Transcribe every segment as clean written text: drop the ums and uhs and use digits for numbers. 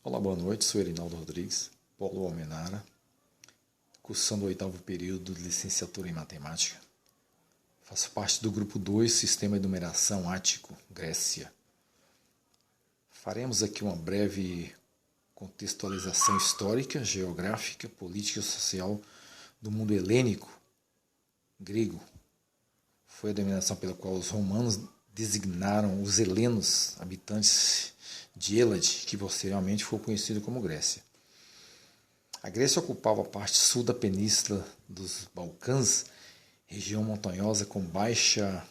Olá, boa noite. Sou Erinaldo Rodrigues, Paulo Almenara, cursando o 8º período de licenciatura em Matemática. Faço parte do grupo 2, Sistema de Numeração Ático, Grécia. Faremos aqui uma breve contextualização histórica, geográfica, política e social do mundo helênico, grego. Foi a denominação pela qual os romanos designaram os helenos, habitantes de Hélade, que posteriormente foi conhecido como Grécia. A Grécia ocupava a parte sul da península dos Balcãs, região montanhosa com baixa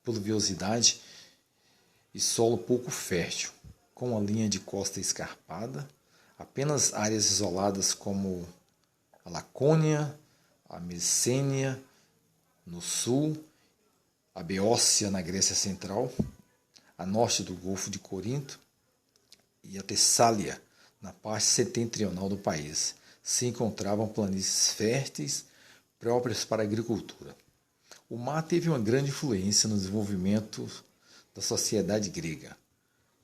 pluviosidade e solo pouco fértil, com uma linha de costa escarpada, apenas áreas isoladas como a Lacônia, a Messênia no sul, a Beócia na Grécia Central, a norte do Golfo de Corinto e a Tessália na parte setentrional do país. Se encontravam planícies férteis próprias para a agricultura. O mar teve uma grande influência no desenvolvimento da sociedade grega.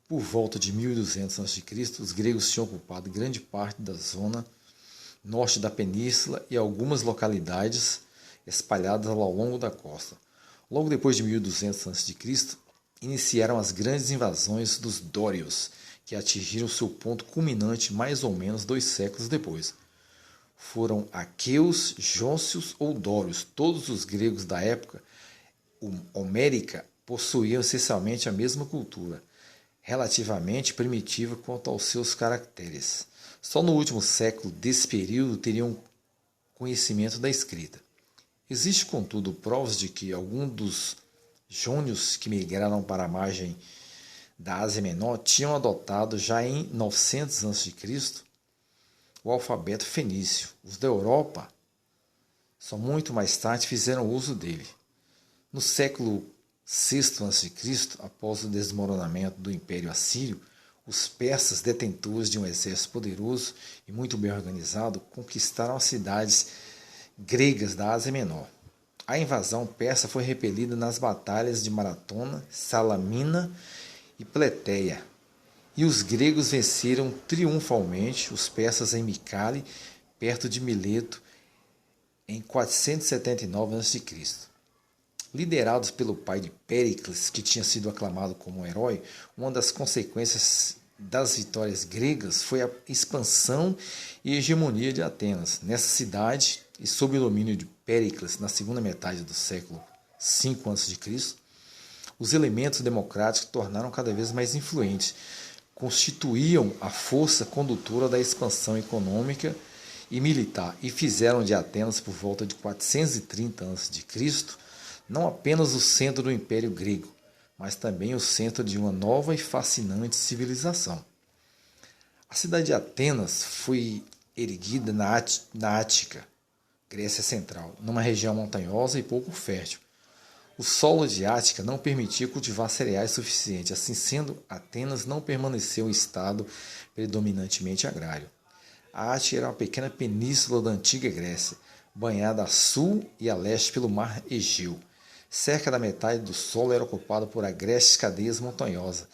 Por volta de 1200 a.C., os gregos tinham ocupado grande parte da zona norte da península e algumas localidades espalhadas ao longo da costa. Logo depois de 1200 a.C., iniciaram as grandes invasões dos dórios, que atingiram seu ponto culminante mais ou menos 2 séculos depois. Foram aqueus, jóncios ou dórios. Todos os gregos da época homérica possuíam essencialmente a mesma cultura, relativamente primitiva quanto aos seus caracteres. Só no último século desse período teriam conhecimento da escrita. Existe, contudo, provas de que alguns dos jônios que migraram para a margem da Ásia Menor tinham adotado já em 900 a.C. o alfabeto fenício. Os da Europa, só muito mais tarde, fizeram uso dele. No século VI a.C., após o desmoronamento do Império Assírio, os persas, detentores de um exército poderoso e muito bem organizado, conquistaram as cidades gregas da Ásia Menor. A invasão persa foi repelida nas batalhas de Maratona, Salamina e Pleteia, e os gregos venceram triunfalmente os persas em Micale, perto de Mileto, em 479 a.C. Liderados pelo pai de Péricles, que tinha sido aclamado como um herói, uma das consequências das vitórias gregas foi a expansão e hegemonia de Atenas. Nessa cidade, e sob o domínio de Péricles na segunda metade do século V a.C., os elementos democráticos tornaram cada vez mais influentes, constituíam a força condutora da expansão econômica e militar e fizeram de Atenas, por volta de 430 a.C., não apenas o centro do Império Grego, mas também o centro de uma nova e fascinante civilização. A cidade de Atenas foi erguida na Ática, Grécia Central, numa região montanhosa e pouco fértil. O solo de Ática não permitia cultivar cereais suficientes. Assim sendo, Atenas não permaneceu um estado predominantemente agrário. A Ática era uma pequena península da antiga Grécia, banhada a sul e a leste pelo mar Egeu. Cerca da metade do solo era ocupada por agrestes cadeias montanhosas,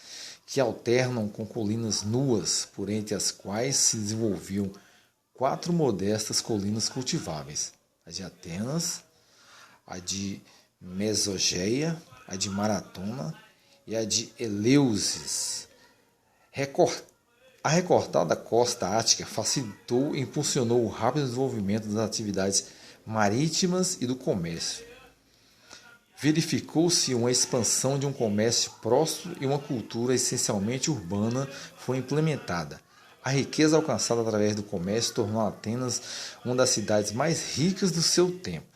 que alternam com colinas nuas, por entre as quais se desenvolviam 4 modestas colinas cultiváveis: a de Atenas, a de Mesogeia, a de Maratona e a de Eleusis. A recortada costa ática facilitou e impulsionou o rápido desenvolvimento das atividades marítimas e do comércio. Verificou-se uma expansão de um comércio próspero e uma cultura essencialmente urbana foi implementada. A riqueza alcançada através do comércio tornou Atenas uma das cidades mais ricas do seu tempo.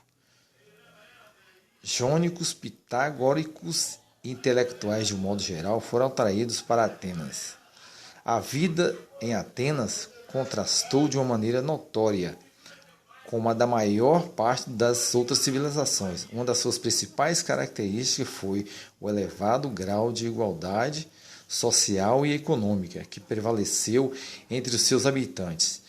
Jônicos, pitagóricos e intelectuais de um modo geral foram atraídos para Atenas. A vida em Atenas contrastou de uma maneira notória com a da maior parte das outras civilizações. Uma das suas principais características foi o elevado grau de igualdade social e econômica que prevaleceu entre os seus habitantes.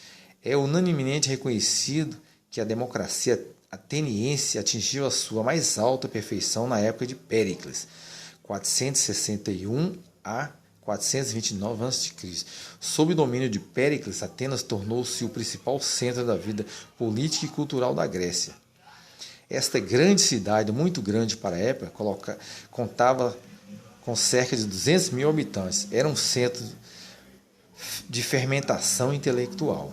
É unanimemente reconhecido que a democracia ateniense atingiu a sua mais alta perfeição na época de Péricles, 461 a 429 a.C. Sob o domínio de Péricles, Atenas tornou-se o principal centro da vida política e cultural da Grécia. Esta grande cidade, muito grande para a época, contava com cerca de 200 mil habitantes. Era um centro de fermentação intelectual.